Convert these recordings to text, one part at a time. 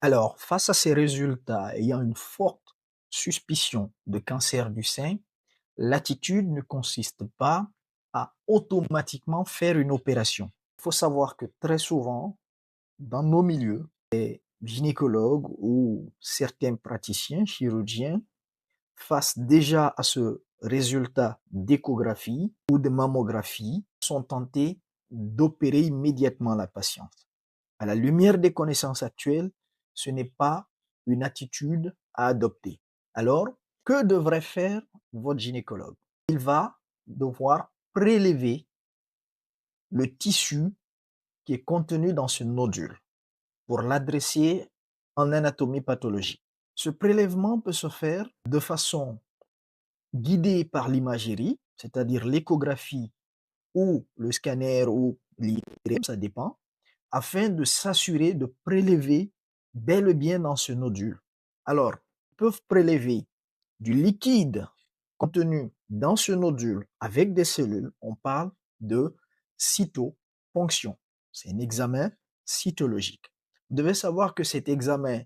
Alors, face à ces résultats ayant une forte suspicion de cancer du sein, l'attitude ne consiste pas à automatiquement faire une opération. Il faut savoir que très souvent, dans nos milieux, gynécologues ou certains praticiens chirurgiens, face déjà à ce résultat d'échographie ou de mammographie, sont tentés d'opérer immédiatement la patiente. À la lumière des connaissances actuelles, ce n'est pas une attitude à adopter. Alors, que devrait faire votre gynécologue? Il va devoir prélever le tissu qui est contenu dans ce nodule pour l'adresser en anatomie pathologique. Ce prélèvement peut se faire de façon guidée par l'imagerie, c'est-à-dire l'échographie ou le scanner ou l'IRM, ça dépend, afin de s'assurer de prélever bel et bien dans ce nodule. Alors, ils peuvent prélever du liquide contenu dans ce nodule avec des cellules. On parle de cytoponction. C'est un examen cytologique. Vous devez savoir que cet examen,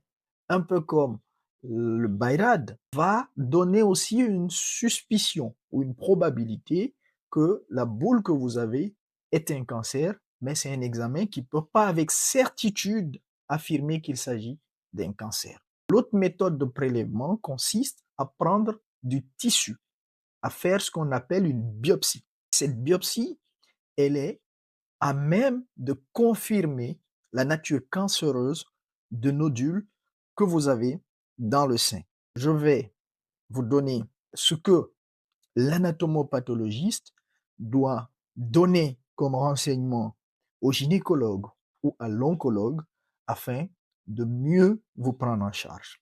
un peu comme le BIRAD, va donner aussi une suspicion ou une probabilité que la boule que vous avez est un cancer, mais c'est un examen qui ne peut pas avec certitude affirmer qu'il s'agit d'un cancer. L'autre méthode de prélèvement consiste à prendre du tissu, à faire ce qu'on appelle une biopsie. Cette biopsie, elle est à même de confirmer la nature cancéreuse de nodules que vous avez dans le sein. Je vais vous donner ce que l'anatomopathologiste doit donner comme renseignement au gynécologue ou à l'oncologue afin de mieux vous prendre en charge.